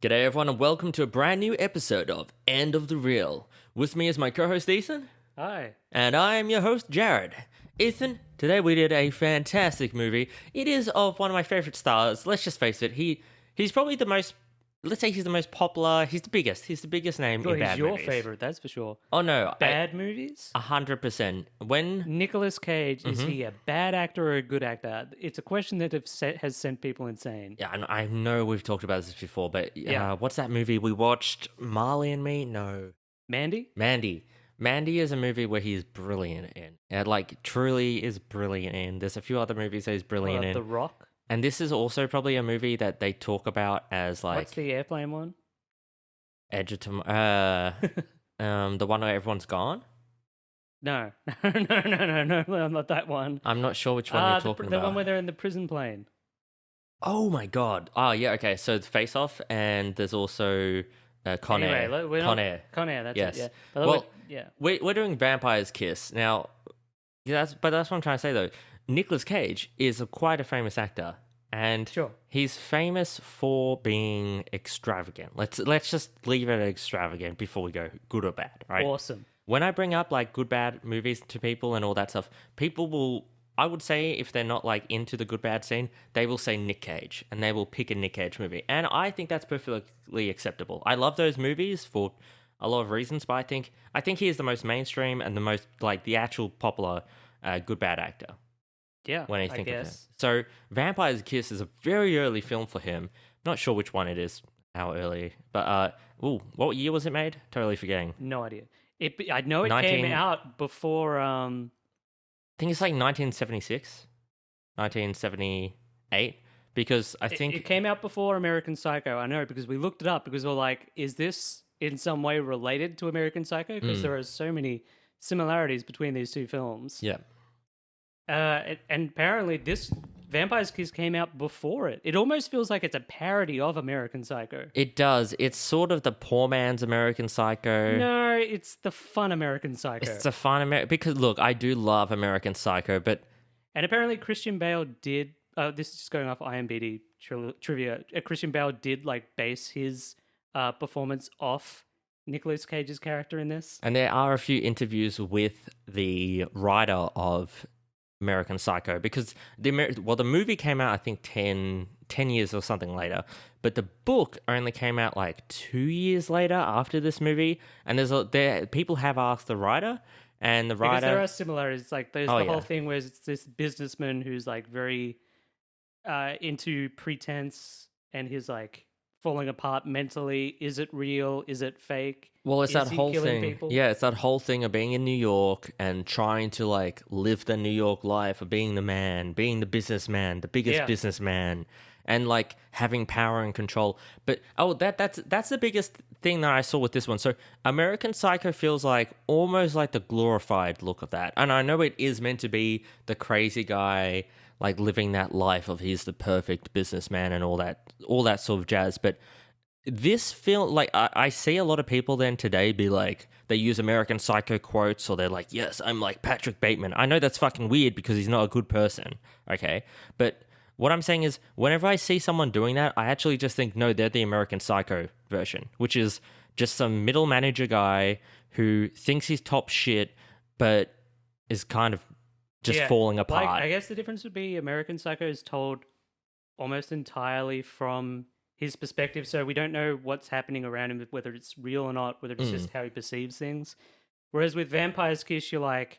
G'day everyone and welcome to a brand new episode of End of the Reel. With me is my co-host Ethan. Hi. And I am your host Jared. Ethan, today we did a fantastic movie. It is of one of my favorite stars. Let's just face it, he's probably the most, let's say he's the most popular, he's the biggest name Well, in he's bad your movies. favorite, that's for sure. Oh no, Bad movies? 100%. When Nicolas Cage, is he a bad actor or a good actor? It's a question that has sent people insane. Yeah, I know we've talked about this before, but Yeah. what's that movie we watched? Marley and Me? No. Mandy? Mandy. Mandy is a movie where he is brilliant in. Truly is brilliant in. There's a few other movies that he's brilliant in. The Rock? And this is also probably a movie that they talk about as like What's the airplane one? Edge of Tomorrow. The one where everyone's gone. No. No, I'm not that one. I'm not sure which one you're talking the about. one where they're in the prison plane. Oh my god. Oh yeah. Okay. So it's Face Off, and there's also Con Air. Anyway, Con Air. Con Air, that's Yes. it, yeah. We're doing Vampire's Kiss now. That's what I'm trying to say though. Nicolas Cage is quite a famous actor, and Sure. he's famous for being extravagant. Let's just leave it at extravagant before we go good or bad, right? Awesome. When I bring up like good bad movies to people and all that stuff, people will, I would say, if they're not like into the good bad scene, they will say Nic Cage and they will pick a Nic Cage movie, and I think that's perfectly acceptable. I love those movies for a lot of reasons, but I think he is the most mainstream and the most like the actual popular good bad actor. Yeah, When I think of him. guess. So Vampire's Kiss is a very early film for him. Not sure which one it is, how early, but what year was it made? Totally forgetting. No idea. I know it 19 came out before... I think it's like 1976, 1978, because I think... It came out before American Psycho. I know, because we looked it up, because we're like, is this in some way related to American Psycho? Because there are so many similarities between these two films. Yeah. And apparently this Vampire's Kiss came out before it. It almost feels like it's a parody of American Psycho. It does. It's sort of the poor man's American Psycho. No, it's the fun American Psycho. It's a fun American... Because, look, I do love American Psycho, but... And apparently Christian Bale did... this is just going off IMDb trivia. Christian Bale did like base his performance off Nicolas Cage's character in this. And there are a few interviews with the writer of American Psycho, because the movie came out I think 10 years or something later, but the book only came out like 2 years later after this movie. And people have asked the writer, and the writer... Because there are similarities. Like there's Oh, the yeah. whole thing where it's this businessman who's like very into pretense, and he's like falling apart mentally. Is it real? Is it fake? Well, it's Is that he whole killing thing. people? Yeah, it's that whole thing of being in New York and trying to like live the New York life of being the man, being the businessman, the biggest Yeah. businessman, and like having power and control. But that's the biggest thing that I saw with this one. So American Psycho feels like almost like the glorified look of that. And I know it is meant to be the crazy guy like living that life of he's the perfect businessman and all that sort of jazz, but this film, like, I see a lot of people then today be like, they use American Psycho quotes, or they're like, yes, I'm like Patrick Bateman. I know that's fucking weird because he's not a good person, okay? But what I'm saying is, whenever I see someone doing that, I actually just think, no, they're the American Psycho version, which is just some middle manager guy who thinks he's top shit, but is kind of just falling apart. Like, I guess the difference would be American Psycho is told almost entirely from his perspective, so we don't know what's happening around him, whether it's real or not, whether it's just how he perceives things. Whereas with Vampire's Kiss, you're like,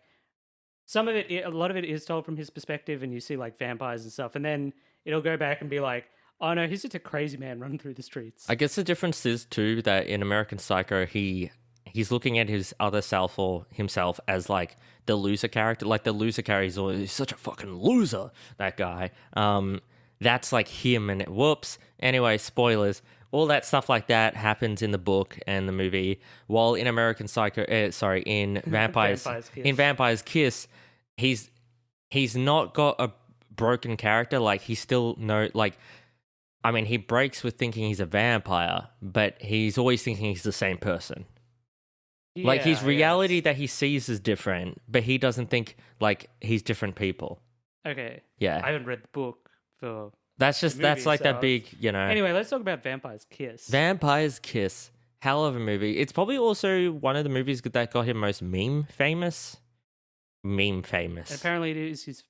a lot of it is told from his perspective, and you see like vampires and stuff, and then it'll go back and be like, oh no, he's just a crazy man running through the streets. I guess the difference is too that in American Psycho, he's looking at his other self or himself as like the loser character. Like the loser character, he's such a fucking loser, that guy. That's like him, and whoops. Anyway, spoilers. All that stuff like that happens in the book and the movie. While in American Psycho, in Vampire's Kiss, he's not got a broken character. Like he still he breaks with thinking he's a vampire, but he's always thinking he's the same person. Like his reality that he sees is different, but he doesn't think like he's different people. Okay. Yeah. I haven't read the book for That's movie like that itself. big, you know. Anyway, let's talk about Vampire's Kiss. Vampire's Kiss. Hell of a movie. It's probably also one of the movies that got him most meme famous. Meme famous. And apparently, it is his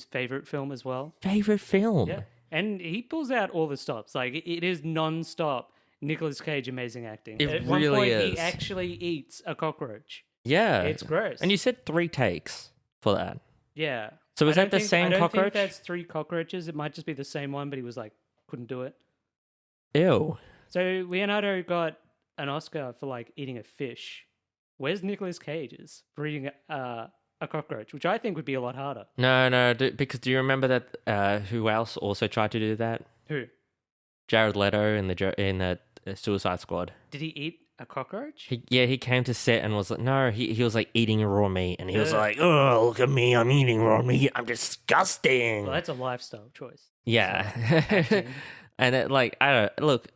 favorite film as well. Favorite film. Yeah, and he pulls out all the stops. Like it is non-stop. Nicolas Cage amazing acting. It At one really point, is. he actually eats a cockroach. Yeah. It's gross. And you said 3 takes for that. Yeah. So is that the same I don't cockroach? think that's 3 cockroaches. It might just be the same one, but he was like, couldn't do it. Ew. So Leonardo got an Oscar for like eating a fish. Where's Nicolas Cage's for eating a cockroach, which I think would be a lot harder. No, because do you remember that who else also tried to do that? Who? Jared Leto in the Suicide Squad. Did he eat a cockroach? He came to set and was like, no, he was like eating raw meat, and he was Ugh. like, oh, look at me, I'm eating raw meat, I'm disgusting. Well, that's a lifestyle choice. Yeah. acting. And it, like, I don't look.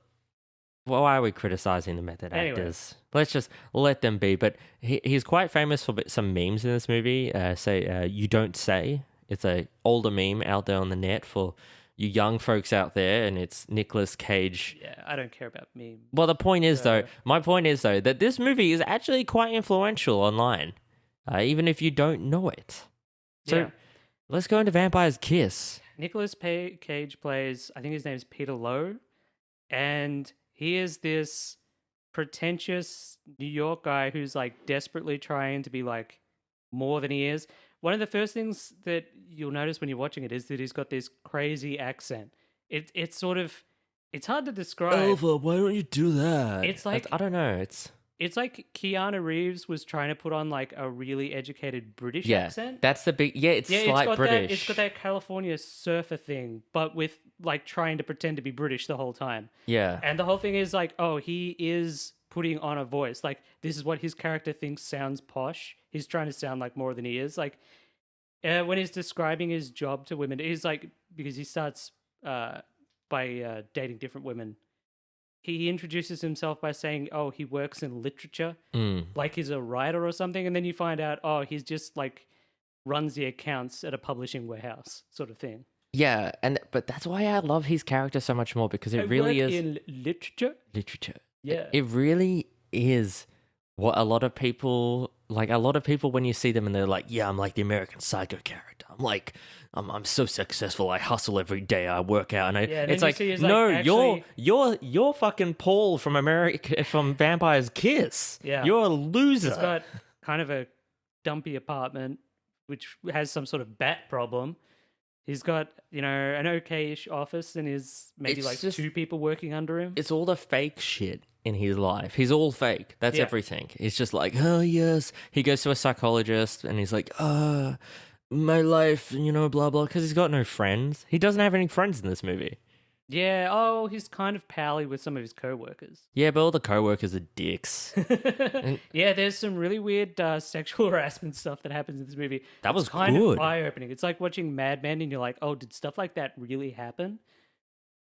Why are we criticizing the method Anyway. actors? Let's just let them be. But he's quite famous for some memes in this movie. You don't say. It's a older meme out there on the net for you young folks out there, and it's Nicolas Cage. Yeah, I don't care about memes. Well, my point is though, that this movie is actually quite influential online, even if you don't know it. So Yeah. let's go into Vampire's Kiss. Nicolas Cage plays, I think his name is Peter Lowe, and he is this pretentious New York guy who's like desperately trying to be like more than he is. One of the first things that you'll notice when you're watching it is that he's got this crazy accent. It's sort of, it's hard to describe. Elva, why don't you do that? It's like- I don't know. It's like Keanu Reeves was trying to put on like a really educated British Yeah, accent. that's the big. Yeah, it's slight got British. It's got that California surfer thing, but with like trying to pretend to be British the whole time. Yeah, And the whole thing is like, oh, he is putting on a voice. Like this is what his character thinks sounds posh. He's trying to sound like more than he is. Like when he's describing his job to women, he's like, because he starts by dating different women. He introduces himself by saying, oh, he works in literature, like he's a writer or something. And then you find out, oh, he's just like runs the accounts at a publishing warehouse sort of thing. yeah, but that's why I love his character so much more, because it really work is in literature. literature. Yeah. It really is what a lot of people like. A lot of people, when you see them and they're like, yeah, I'm like the American Psycho character. I'm like, I'm so successful. I hustle every day. I work out, and Yeah, and it's then you like, see he's no, like, actually- you're fucking Paul from Vampire's Kiss. Yeah. You're a loser. He's got kind of a dumpy apartment, which has some sort of bat problem. He's got, an okay-ish office and is maybe It's like just- 2 people working under him. It's all the fake shit in his life. He's all fake. That's Yeah. everything. He's just like, oh, yes. He goes to a psychologist and he's like, my life, blah, blah, because he's got no friends. He doesn't have any friends in this movie. Yeah, oh, he's kind of pally with some of his co-workers. Yeah, but all the co-workers are dicks. Yeah, there's some really weird sexual harassment stuff that happens in this movie. That was It's kind good. of eye-opening. It's like watching Mad Men and you're like, oh, did stuff like that really happen?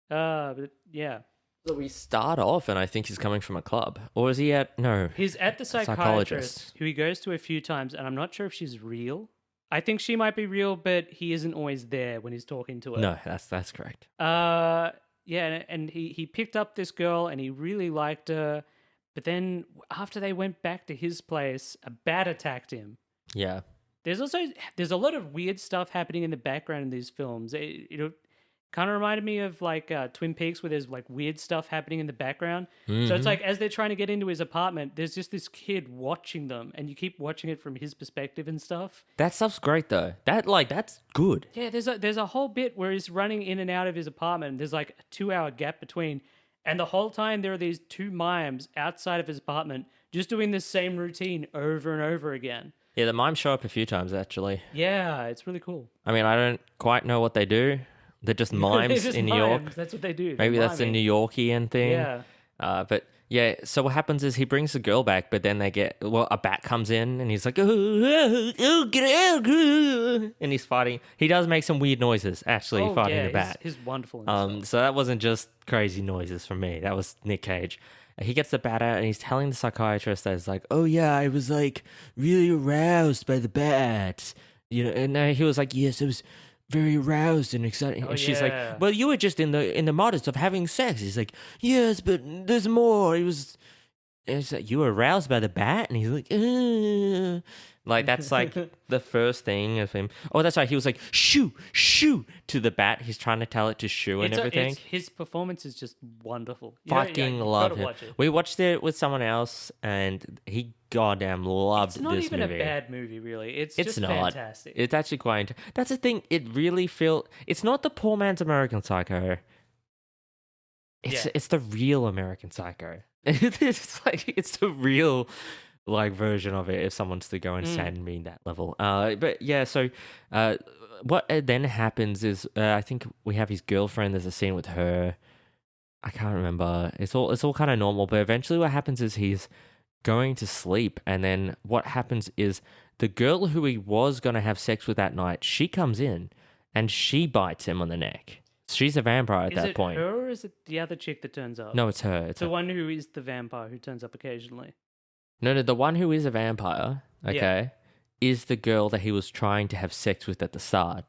But yeah. So we start off and I think he's coming from a club. Or is he at... No. He's at the psychiatrist who he goes to a few times, and I'm not sure if she's real. I think she might be real, but he isn't always there when he's talking to her. No, that's correct. Yeah, and he picked up this girl and he really liked her, but then after they went back to his place, a bat attacked him. Yeah. There's a lot of weird stuff happening in the background in these films. It kind of reminded me of like Twin Peaks, where there's like weird stuff happening in the background. So it's like as they're trying to get into his apartment, there's just this kid watching them, and you keep watching it from his perspective and stuff. That stuff's great, though. That's good. Yeah, there's a whole bit where he's running in and out of his apartment. And there's like a 2-hour gap between, and the whole time there are these 2 mimes outside of his apartment just doing the same routine over and over again. Yeah, the mimes show up a few times, actually. Yeah, it's really cool. I mean, I don't quite know what they do. They're just mimes They're just in New York. mimes. That's what they do. Maybe They're that's the miming. New Yorkian thing. Yeah. But yeah, so what happens is he brings the girl back, but then a bat comes in and he's like, oh, get out. And he's fighting. He does make some weird noises, actually, fighting the bat. He's wonderful in this. So that wasn't just crazy noises from me. That was Nic Cage. He gets the bat out and he's telling the psychiatrist that it's like, oh yeah, I was like really aroused by the bat. And he was like, yes, it was very aroused and excited. Oh, And she's like, yeah. "Well, you were just in the modest of having sex." He's like, "Yes, but there's more." It was. And it's like, "You were aroused by the bat," and he's like, "Ugh." Like that's like the first thing of him. Oh, that's right. He was like, "Shoo, shoo" to the bat. He's trying to tell it to shoo and everything. His performance is just wonderful. Fucking you've love gotta him. watch it. We watched it with someone else, and he goddamn loved It's not this even movie. a bad movie, really. It's It's just not. fantastic. It's actually quite. That's the thing. It really feel. It's not the poor man's American Psycho. It's the real American Psycho. It's like it's the real like version of it. If someone's to go insane and mean that level. But yeah. So, what then happens is I think we have his girlfriend. There's a scene with her. I can't remember. It's all kind of normal. But eventually, what happens is he's going to sleep, and then what happens is the girl who he was going to have sex with that night, she comes in and she bites him on the neck. She's a vampire at Is that it point. her or is it the other chick that turns up? No, it's her. It's the her. one who is the vampire who turns up occasionally. No, the one who is a vampire, okay, is the girl that he was trying to have sex with at the start.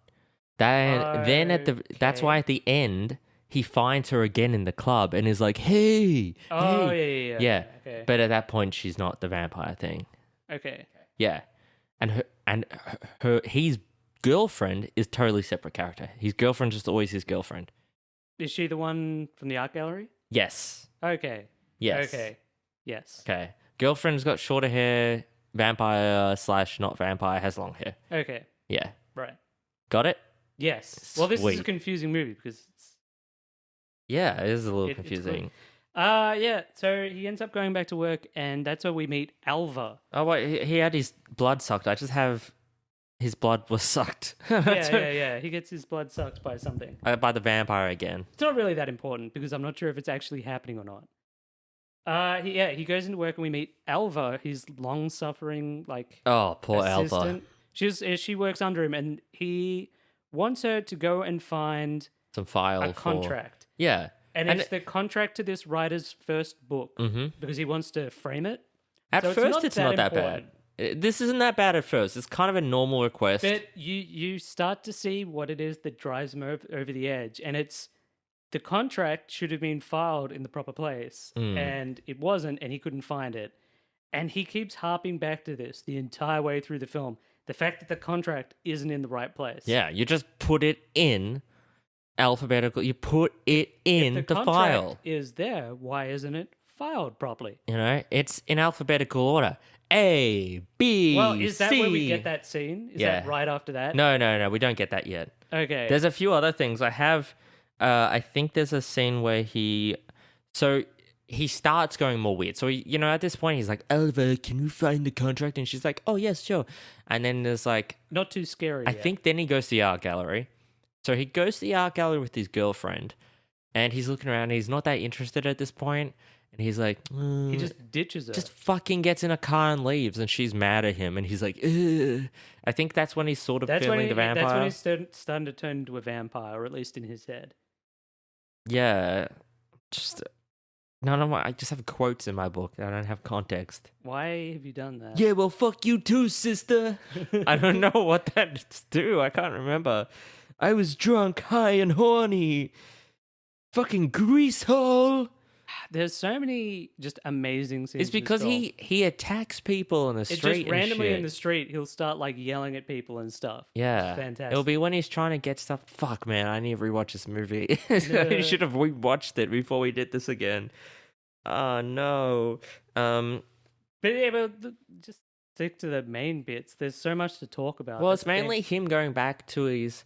That's why at the end he finds her again in the club and is like, "Hey, Oh, hey." yeah. Yeah. Okay. But at that point, she's not the vampire thing. Okay. Yeah, and his girlfriend is totally separate character. His girlfriend just always his girlfriend. Is she the one from the art gallery? Yes. Okay. Yes. Okay. Yes. Okay. Girlfriend's got shorter hair. Vampire / not vampire has long hair. Okay. Yeah. Right. Got it? Yes. Well, this is a Sweet. confusing movie because it's Yeah, it is a little it's good. confusing. Yeah. So he ends up going back to work, and that's where we meet Alva. Oh wait, he had his blood sucked. I just have his blood was sucked. Yeah. He gets his blood sucked by something. By the vampire again. It's not really that important because I'm not sure if it's actually happening or not. He goes into work and we meet Alva, his long-suffering Oh, poor Alva. assistant. She works under him, and he wants her to go and find Some file a contract. Yeah. And it's the contract to this writer's first book because he wants to frame it. At So first, it's not that important. bad. This isn't that bad at first. It's kind of a normal request. But you start to see what it is that drives him over the edge, and it's the contract should have been filed in the proper place, and it wasn't, and he couldn't find it. And he keeps harping back to this the entire way through the film. The fact that the contract isn't in the right place. Yeah, you just put it in alphabetical. You put it in If the contract file. is there, why isn't it filed properly? You know, it's in alphabetical order. A, B, Well, is that C. where we get that scene? Is that right after that? No, we don't get that yet. Okay. There's a few other things. I think there's a scene where he starts going more weird. So, at this point, he's like, "Alva, can you find the contract?" And she's like, "Oh, yes, sure." And then there's like, Not too scary. I yet. think then he goes to the art gallery. So he goes to the art gallery with his girlfriend, and he's looking around. And he's not that interested at this point, and he's like, he just ditches her. just fucking gets in a car and leaves, and she's mad at him, and he's like, "Ugh." I think that's when he's sort of feeling the vampire. That's when he's starting to turn into a vampire, or at least in his head. Yeah, just no. I just have quotes in my book. I don't have context. Why have you done that? Yeah, well, fuck you too, sister. I don't know what that's do. I can't remember. I was drunk, high, and horny. Fucking greasehole. There's so many just amazing scenes. It's because he attacks people in the street. Just randomly and in the shit. street, he'll start yelling at people and stuff. Yeah, It's fantastic. It'll be when he's trying to get stuff. Fuck, man, I need to rewatch this movie. I should have rewatched it before we did this again. Oh no. Just stick to the main bits. There's so much to talk about. Well, That's it's the thing. mainly him going back to his.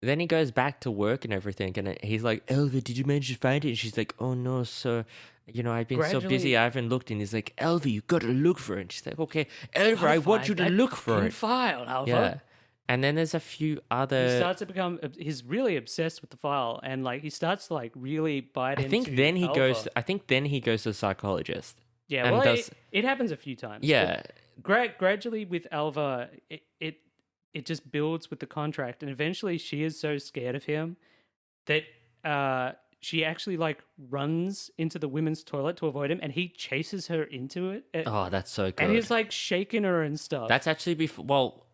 Then he goes back to work and everything, and he's like, "Elva, did you manage to find it?" And she's like, "Oh no, sir. I've been so busy, I haven't looked." And he's like, "Elva, you got to look for it." And she's like, "Okay, Elva, I want you to look for it." File, Alpha. Yeah. And then there's a few other. He starts to become. He's really obsessed with the file, and he starts to really bite I into. think then he Alpha. goes. I think then he goes to a psychologist. Yeah, and well, does- it happens a few times. Yeah. But gradually with Alva, it just builds with the contract, and eventually she is so scared of him that she actually runs into the women's toilet to avoid him, and he chases her into it. Oh, that's so good. And he's shaking her and stuff. That's actually before. Well,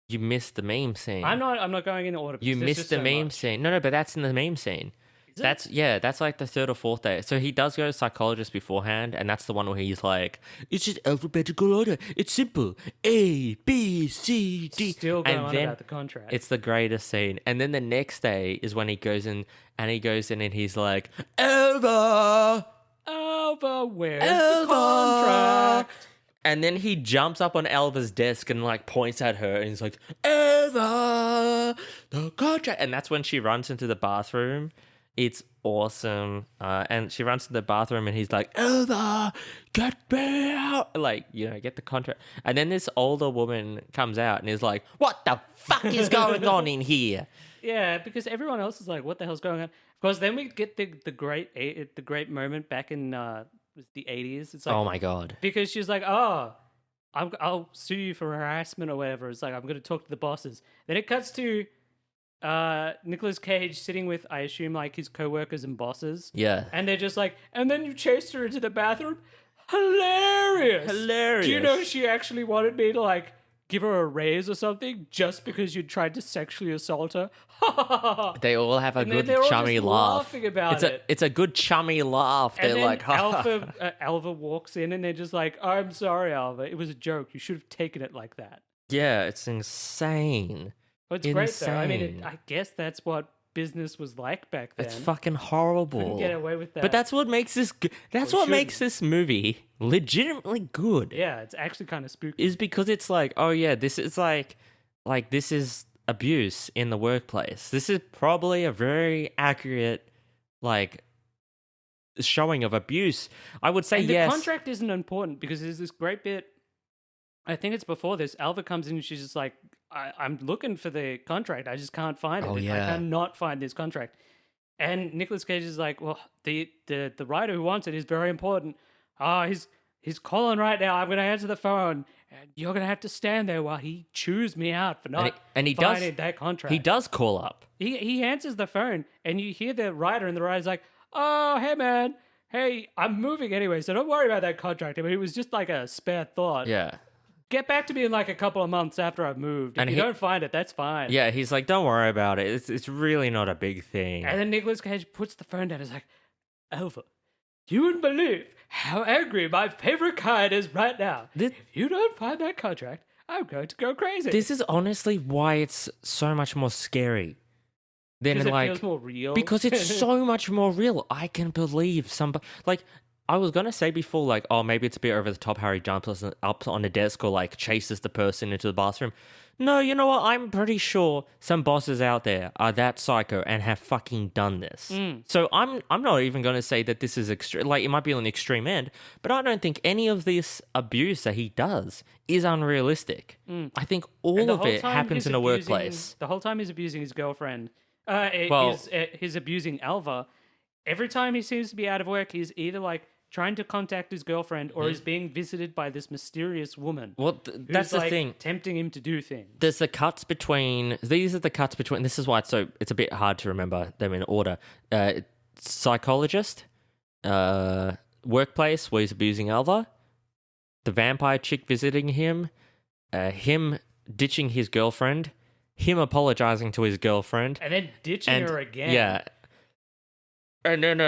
You missed the meme scene. I'm not going in order. You because there's missed just the so meme much. scene. No, but that's in the meme scene. Is it? That's like the third or fourth day. So he does go to psychologist beforehand, and that's the one where he's like, "It's just alphabetical order. It's simple. A B C D." Still going And on then about the contract. it's the greatest scene. And then the next day is when he goes in, and he's like, "Elva, Alva, where's the Elva." contract? And then he jumps up on Elva's desk and like points at her, and he's like, "Elva, the contract." And that's when she runs into the bathroom. It's awesome. And she runs to the bathroom and he's like, "Elva, get me out." Like, get the contract. And then this older woman comes out and is like, "What the fuck is going on in here?" Yeah, because everyone else is like, "What the hell's going on?" Of course, then we get the great moment back in the 80s. It's like, Oh my God. because she's like, "Oh, I'll sue you for harassment or whatever." It's like, I'm going to talk to the bosses. Then it cuts to Nicolas Cage sitting with, I assume, like his co-workers and bosses. Yeah. And they're just like, "And then you chased her into the bathroom? Hilarious. Hilarious. Do you know she actually wanted me to like give her a raise or something just because you tried to sexually assault her?" They all have a And then good they're all chummy just laugh. laughing about it. It's a good chummy laugh. And They're then like, "Ha, ha." Alva walks in and they're just like, "I'm sorry, Alva. It was a joke. You should have taken it like that." Yeah, it's insane. Well, it's great though. I mean, Insane. I guess that's what business was like back then. It's fucking horrible. Couldn't get away with that. But that's what makes this. That's Well, what makes this movie legitimately good. Yeah, it's actually kind of spooky. Is because it's like, oh yeah, this is like this is abuse in the workplace. This is probably a very accurate, like, showing of abuse. I would say And the yes. contract isn't important because there's this great bit. I think it's before this. Alva comes in and she's just like, I'm looking for the contract. I just can't find it. Oh, yeah. I cannot find this contract. And Nicolas Cage is like, "Well, the writer who wants it is very important. Oh, he's calling right now. I'm going to answer the phone. And you're going to have to stand there while he chews me out for not and he finding does that contract." He does call up. He answers the phone and you hear the writer, and the writer's like, "Oh, hey, man. Hey, I'm moving anyway, so don't worry about that contract." I mean, it was just like a spare thought. Yeah. Get back to me in like a couple of months after I've moved. If And you he- don't find it, that's fine. Yeah, he's like, "Don't worry about it. It's really not a big thing." And then Nicolas Cage puts the phone down and is like, "Alva, you wouldn't believe how angry my favorite kind is right now. This- If you don't find that contract, I'm going to go crazy." This is honestly why it's so much more scary than because it like feels more real. because it's so much more real. I can believe somebody like I was gonna say before, like, oh, maybe it's a bit over the top how he jumps up on a desk or like chases the person into the bathroom. No, you know what? I'm pretty sure some bosses out there are that psycho and have fucking done this. So I'm not even gonna say that this is extreme. Like, it might be on the extreme end, but I don't think any of this abuse that he does is unrealistic. I think And all the of whole it time happens he's in a abusing- workplace. The whole time he's abusing his girlfriend. Well- He's abusing Alva. Every time he seems to be out of work, he's either like trying to contact his girlfriend or is being visited by this mysterious woman. Well, who's, that's the like, thing. tempting him to do things. There's the cuts between. These are the cuts between. This is why it's a bit hard to remember them in order. Psychologist, workplace where he's abusing Alva, the vampire chick visiting him, him ditching his girlfriend, him apologizing to his girlfriend, And then ditching her again. Yeah, and then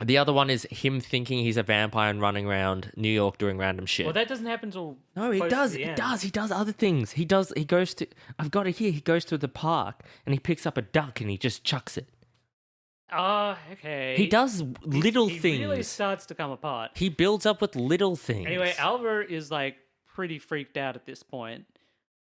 the other one is him thinking he's a vampire and running around New York doing random shit. Well, that doesn't happen till No, he close to does. the He end. does. He does other things. He goes to. I've got it here. He goes to the park and he picks up a duck and he just chucks it. Oh, okay. He does little he things. really starts to come apart. He builds up with little things. Anyway, Alva is like pretty freaked out at this point.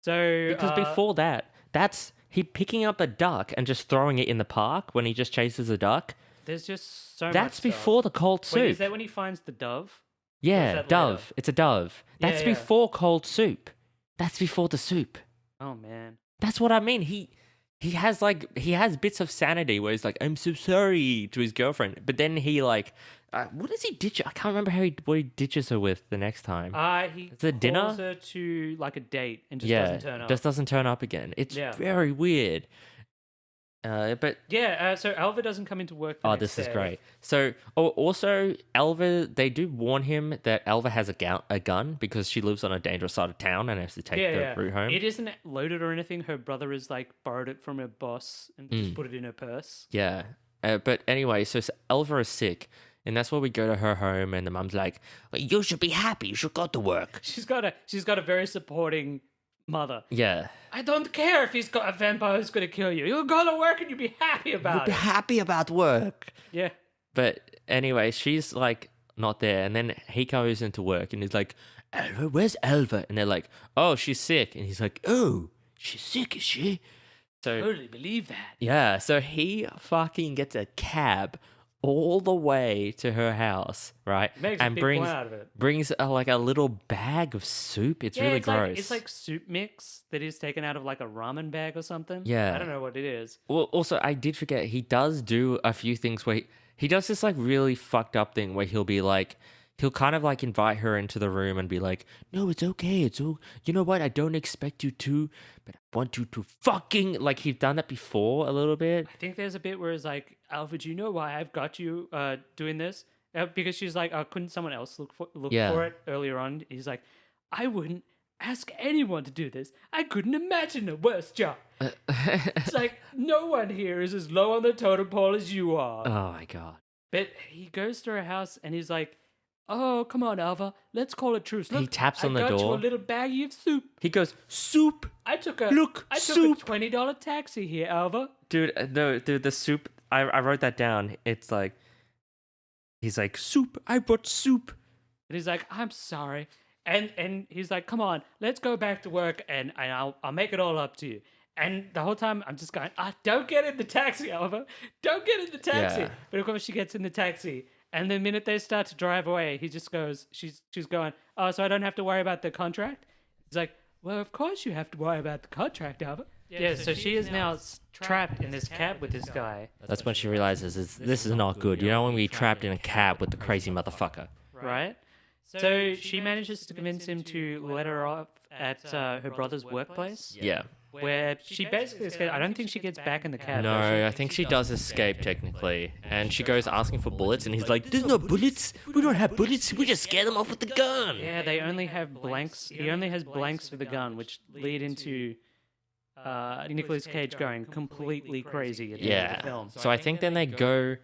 So because before that, that's he picking up a duck and just throwing it in the park when he just chases a duck. there's just so much That's stuff. before the cold soup. Wait, is that when he finds the dove? Yeah, that dove. later? It's a dove. Yeah, That's yeah. before cold soup. That's before the soup. Oh man. That's what I mean. He has bits of sanity where he's like, "I'm so sorry" to his girlfriend, but then he like, what does he ditch? I can't remember what he ditches her with the next time. He Is it dinner? calls her to like a date and just yeah, doesn't turn up. just doesn't turn up again. It's Yeah. very weird. But Yeah, so Alva doesn't come into work the oh, next this is day. great. So, also, Alva, they do warn him that Alva has a gun because she lives on a dangerous side of town and has to take the route home. It isn't loaded or anything. Her brother has like borrowed it from her boss and just put it in her purse. Yeah. But anyway, so Alva is sick, and that's where we go to her home, and the mum's like, "You should be happy. You should go to work." She's got a very supporting mother. Yeah. I don't care if he's got a vampire who's going to kill you. You'll go to work and you'll be happy about Be it. happy about work. Yeah. But anyway, she's like not there, and then he goes into work, and he's like, "Alva, where's Alva?" And they're like, "Oh, she's sick," and he's like, "Oh, she's sick, is she?" So Totally believe that. yeah, so he fucking gets a cab all the way to her house, right? Makes a big point out of it. Brings like a little bag of soup. It's really gross. It's like soup mix that is taken out of like a ramen bag or something. Yeah. I don't know what it is. Well, also, I did forget, he does do a few things where he does this like really fucked up thing where he'll be like, he'll kind of like invite her into the room and be like, "No, it's okay. It's all, you know what? I don't expect you to, but I want you to fucking," like he's done that before a little bit. I think there's a bit where it's like, Alva, do you know why I've got you doing this? Because she's like, couldn't someone else look for it earlier on? He's like, I wouldn't ask anyone to do this. I couldn't imagine a worse job. It's like, no one here is as low on the totem pole as you are. Oh my God. But he goes to her house and he's like, "Oh, come on, Alva. Let's call a truce. Look, He taps on the I got door. you a little baggie of soup. He goes, "Soup." I took a soup. $20 taxi here, Alva." Dude, the soup, I wrote that down. It's like, he's like, "Soup, I brought soup." And he's like, "I'm sorry." And he's like, "Come on, let's go back to work and I'll make it all up to you." And the whole time I'm just going, don't get in the taxi, Alva. Don't get in the taxi. Yeah. But of course she gets in the taxi. And the minute they start to drive away, he just goes, she's going, "Oh, so I don't have to worry about the contract?" He's like, "Well, of course you have to worry about the contract, Alva." Yeah, so she is now trapped in this cab with this guy. That's when she realizes this is not good. You don't want to be trapped in a cab with the crazy motherfucker. Right? So she manages to convince him to let her off at her brother's workplace. Yeah. Where she basically escapes. I don't think she gets back in the cab. does she? No, I think she does escape technically. And she goes asking for bullets, and he's like, "There's no bullets. We don't have bullets. We just scare them off with the gun." Yeah, they only have blanks. He only has blanks for the gun, which lead into Nicolas Cage going completely crazy at the end of the film. So I think then they go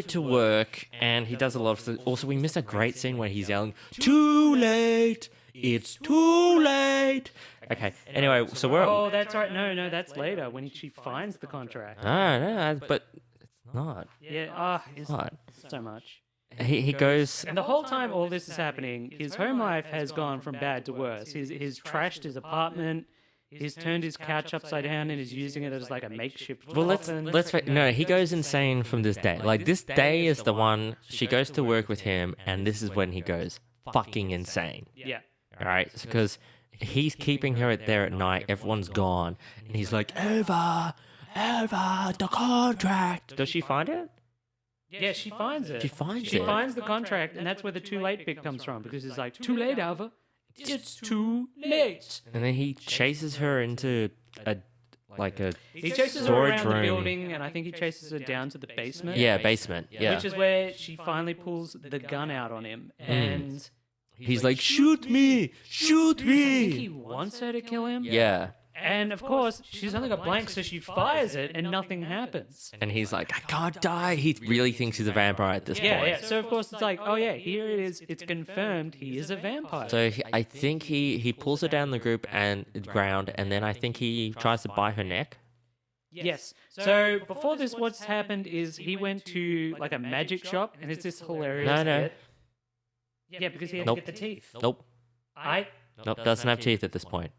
to work, and he does a lot of. Also, we missed a great scene where he's yelling, "Too late! It's too late!" Okay. Anyway, so we're. Oh, that's right. No, that's later when she finds the contract. No, but it's not. Yeah. It's Not. so much. He goes. And the whole time all this is happening, his home life has gone from bad to worse. He's trashed his apartment. He's turned his couch upside down and is using it as like a makeshift. Well, coffin. no, he goes insane from this day. Like, this day is the one she goes to work with him, and this is when he goes fucking insane. Yeah. All right, because he's keeping her there at night. Everyone's gone, and he's like, Alva, the contract. Does she find it? Yeah, she finds it. She finds She it. finds the contract, and that's where the too late bit comes from, because it's like, "Too late, Alva. It's too late." And then he chases her into a He chases her storage around room. the building, and I think he chases her down to the basement. Yeah, basement. Yeah. Which is where she finally pulls the gun out on him, and He's like, "Shoot me! Shoot I think he me!" wants her to kill him. Yeah. And of course, she's only got blanks, so she fires it, and nothing happens. And he's like, "I can't die." He really thinks he's a vampire at this point. Yeah. So of course it's like, oh yeah, here it is. It's confirmed he is a vampire. So I think he pulls her down the ground, and then I think he tries to bite her neck. Yes. So before this, what's happened is he went to like a magic shop, and it's this hilarious. No. bit. Yeah, because he had Nope. to get the teeth. Nope. Nope. Doesn't have teeth at this point.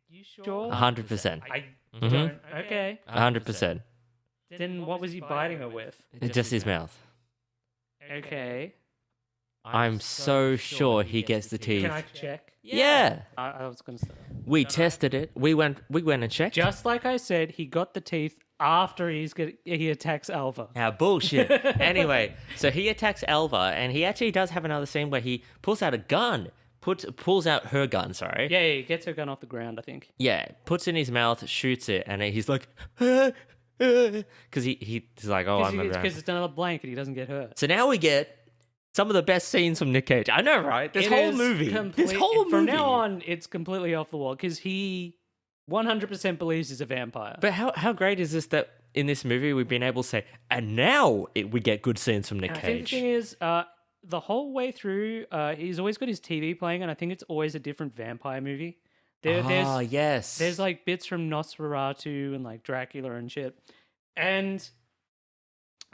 You sure? 100%. I Mhm. don't. Okay. 100%. Then what was he biting her with? It's just his mouth. Okay. I'm so sure he gets the teeth. Can I check? Yeah. I was gonna say. We tested it. We went and checked. Just like I said, he got the teeth after he attacks Alva. Ah, bullshit. Anyway, so he attacks Alva, and he actually does have another scene where he pulls out a gun. Pulls out her gun, sorry. Yeah, he gets her gun off the ground, I think. Yeah, puts it in his mouth, shoots it, and he's like, "Ah, because he's like, oh, I'm a vampire. Because it's another blank and he doesn't get hurt. So now we get some of the best scenes from Nic Cage. I know, right? This whole movie. From now on, it's completely off the wall because he 100% believes he's a vampire. But how great is this that in this movie we've been able to say, and now we get good scenes from Nic Cage. I think the thing is, the whole way through, he's always got his TV playing, and I think it's always a different vampire movie. Yes. There's like bits from Nosferatu and like Dracula and shit. And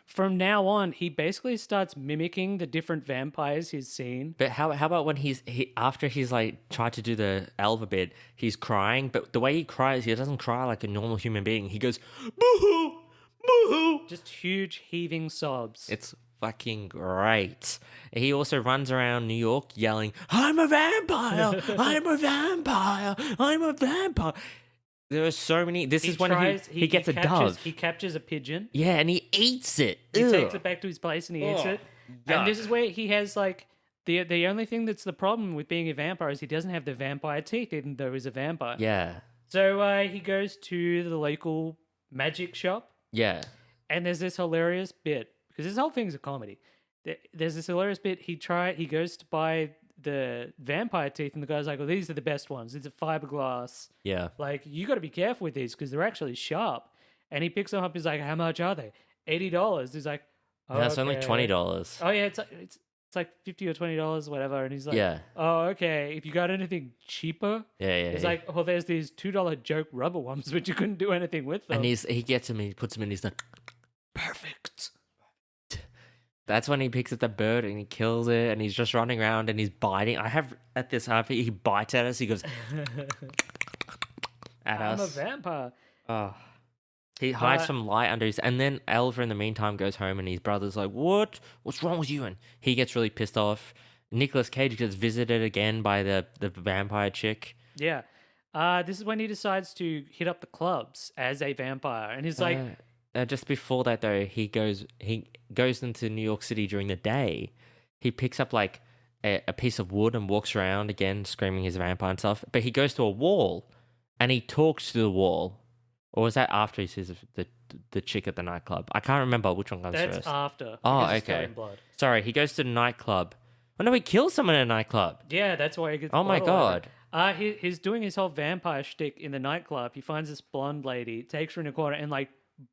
from now on, he basically starts mimicking the different vampires he's seen. But how about when after he's like tried to do the Elva bit, he's crying, but the way he cries, he doesn't cry like a normal human being. He goes, boo-hoo, boo-hoo. Just huge heaving sobs. It's fucking great. He also runs around New York yelling, I'm a vampire, I'm a vampire, I'm a vampire. There are so many. This is when he gets a dove. He captures a pigeon. Yeah, and he eats it. He takes it back to his place and he eats it. Yuck. And this is where he has like the only thing that's the problem with being a vampire is he doesn't have the vampire teeth, even though he's a vampire. Yeah. So he goes to the local magic shop. Yeah. And there's this hilarious bit because this whole thing's a comedy. There's this hilarious bit. He goes to buy the vampire teeth, and the guy's like, "Well, these are the best ones. It's a fiberglass. Yeah. Like you got to be careful with these because they're actually sharp." And he picks them up. He's like, "How much are they? $80." He's like, "Oh, That's only okay." $20. Oh yeah, it's like $50 or $20, whatever." And he's like, Yeah. "Oh, okay. If you got anything cheaper?" Yeah. It's like, "Oh, there's these $2 joke rubber ones, but you couldn't do anything with them." And he gets him, he puts him in, he's like, perfect. That's when he picks up the bird and he kills it, and he's just running around and he's biting. He bites at us. He goes at us. I'm a vampire. Oh. He hides some light under his, and then Elva in the meantime goes home, and his brother's like, "What's wrong with you?" And he gets really pissed off. Nicolas Cage gets visited again by the vampire chick. Yeah. This is when he decides to hit up the clubs as a vampire, and he's like. Just before that, though, he goes into New York City during the day. He picks up like a piece of wood and walks around again, screaming he's a vampire and stuff. But he goes to a wall, and he talks to the wall. Or was that after he sees the chick at the nightclub? I can't remember which one comes first. That's after. Oh, It's okay. in blood. Sorry, he goes to the nightclub. Oh no, he kills someone in a nightclub. Yeah, that's why he gets. Oh my blood all over. god. He's doing his whole vampire shtick in the nightclub. He finds this blonde lady, takes her in a corner, and like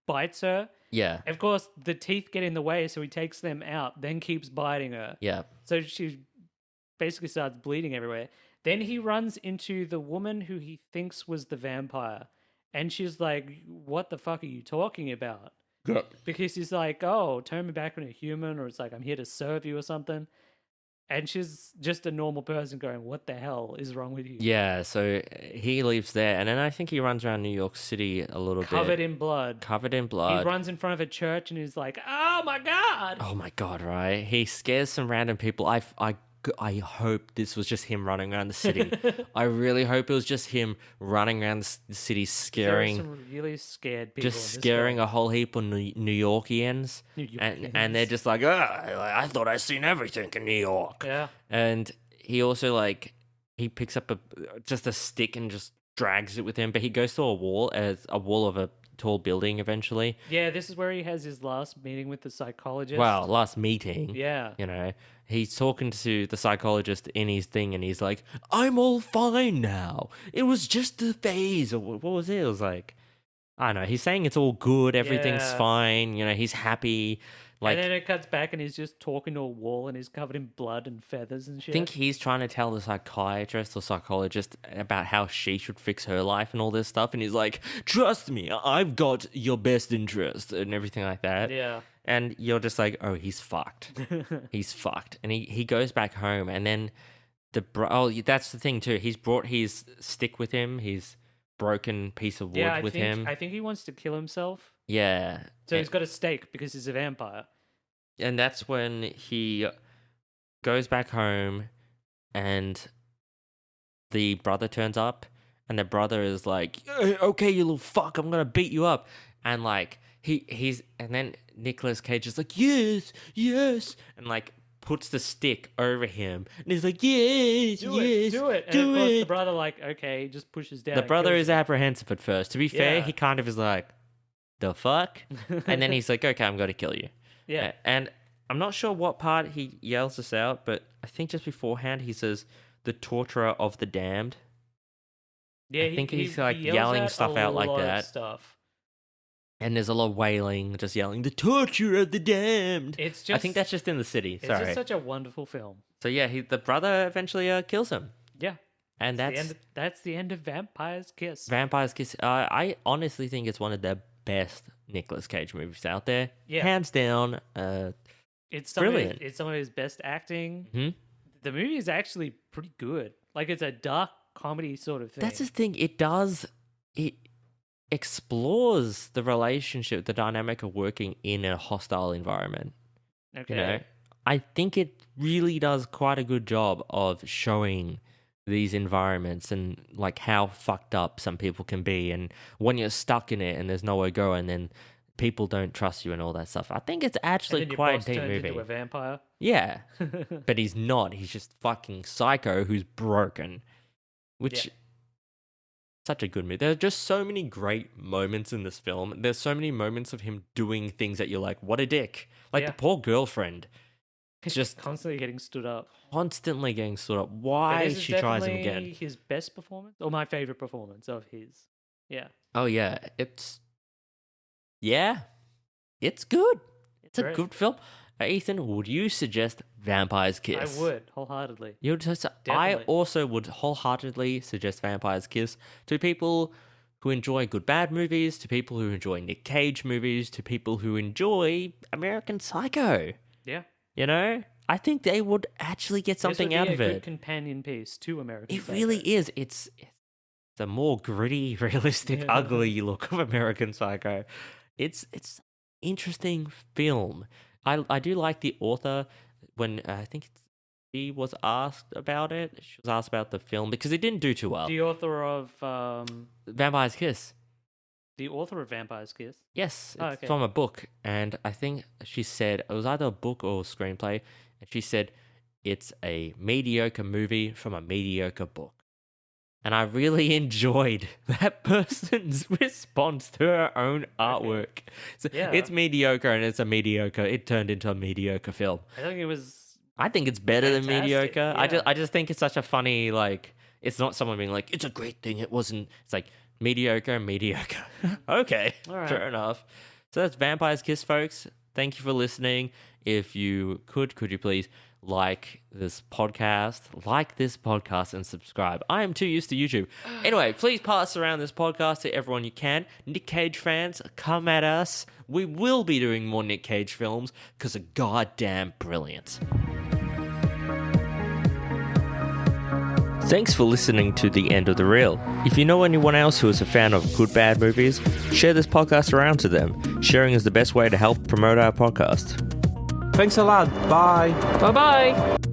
bites her. Yeah. Of course, the teeth get in the way, so he takes them out, then keeps biting her. Yeah. So she basically starts bleeding everywhere. Then he runs into the woman who he thinks was the vampire. And she's like, "What the fuck are you talking about?" Yeah. Because he's like, "Oh, turn me back into a human," or it's like, "I'm here to serve you," or something. And she's just a normal person going, "What the hell is wrong with you?" Yeah, so he leaves there, and then I think he runs around New York City a little bit. Covered in blood. Covered in blood. He runs in front of a church and he's like, "Oh my God." Oh my god, right? He scares some random people. I hope this was just him running around the city. I really hope it was just him running around the city scaring. There are some really scared people. Just scaring a whole heap of New Yorkians. And they're just like, I thought I'd seen everything in New York. Yeah. And he also he picks up just a stick and just drags it with him, but he goes to a wall of a tall building eventually. Yeah, this is where he has his last meeting with the psychologist. Well, last meeting. Yeah. You know, he's talking to the psychologist in his thing, and he's like, "I'm all fine now. It was just a phase." Or what was it? It was like, I don't know. He's saying it's all good. Everything's fine. You know, he's happy. Like, and then it cuts back and he's just talking to a wall and he's covered in blood and feathers and shit. I think he's trying to tell the psychiatrist or psychologist about how she should fix her life and all this stuff. And he's like, "Trust me, I've got your best interest," and everything like that. Yeah. And you're just like, oh, he's fucked. He's fucked. And he goes back home, and then that's the thing too. He's brought his stick with him, his broken piece of wood with him. I think he wants to kill himself. Yeah. So he's got a stake because he's a vampire. And that's when he goes back home, and the brother turns up, and the brother is like, "Okay, you little fuck, I'm gonna beat you up." And like and then Nicolas Cage is like, "Yes, yes," and like puts the stick over him, and he's like, "Yes, do it." And of course the brother like, okay, just pushes down. The brother is apprehensive at first. To be fair, Yeah. he kind of is like, the fuck? And then he's like, okay, I'm going to kill you. Yeah. And I'm not sure what part he yells this out, but I think just beforehand he says, the torturer of the damned. Yeah, I think he's like he yells yelling stuff out like lot of that. Stuff. And there's a lot of wailing, just yelling, the torture of the damned. It's just, I think that's just in the city. It's Sorry. just such a wonderful film. So yeah, the brother eventually kills him. Yeah. And that's the end of Vampire's Kiss. Vampire's Kiss. I honestly think it's one of the best Nicolas Cage movies out there. Yeah. Hands down. It's brilliant. It's some of his best acting. Mm-hmm. The movie is actually pretty good. Like, it's a dark comedy sort of thing. That's the thing. It explores the relationship, the dynamic of working in a hostile environment. Okay. You know, I think it really does quite a good job of showing these environments and like how fucked up some people can be, and when you're stuck in it and there's nowhere to go, and then people don't trust you and all that stuff. I think it's actually quite a deep movie. Into a vampire. Yeah, but he's not. He's just fucking psycho who's broken, which. Yeah. Such a good movie. There are just so many great moments in this film. There's so many moments of him doing things that you're like, what a dick. Like the poor girlfriend is just constantly getting stood up. Constantly getting stood up. Why she tries him again. His best performance, or my favorite performance of his. Yeah. Oh yeah, it's good. It's a good film. Ethan, would you suggest Vampire's Kiss? I would, wholeheartedly. You would suggest, I also would wholeheartedly suggest Vampire's Kiss to people who enjoy good bad movies, to people who enjoy Nic Cage movies, to people who enjoy American Psycho. Yeah. You know? I think they would actually get something out of a it. good companion piece to American Psycho. It really is. It's a more gritty, realistic, ugly look of American Psycho. It's an interesting film. I do like the author when I think she was asked about it. She was asked about the film because it didn't do too well. The author of Vampire's Kiss. The author of Vampire's Kiss? Yes, it's from a book. And I think she said it was either a book or a screenplay. And she said it's a mediocre movie from a mediocre book. And I really enjoyed that person's response to her own artwork. So it's mediocre, and it turned into a mediocre film. I think it's better than mediocre. Yeah. I just think it's such a funny, like, it's not someone being like, it's a great thing. It wasn't. It's like mediocre. Okay, all right. Fair enough. So that's Vampire's Kiss, folks. Thank you for listening. If you could you please like this podcast, and subscribe. I am too used to YouTube. Anyway, please pass around this podcast to everyone you can. Nic Cage fans, come at us. We will be doing more Nic Cage films because they're goddamn brilliant. Thanks for listening to The End of the Reel. If you know anyone else who is a fan of good bad movies, share this podcast around to them. Sharing is the best way to help promote our podcast. Thanks a lot. Bye. Bye-bye.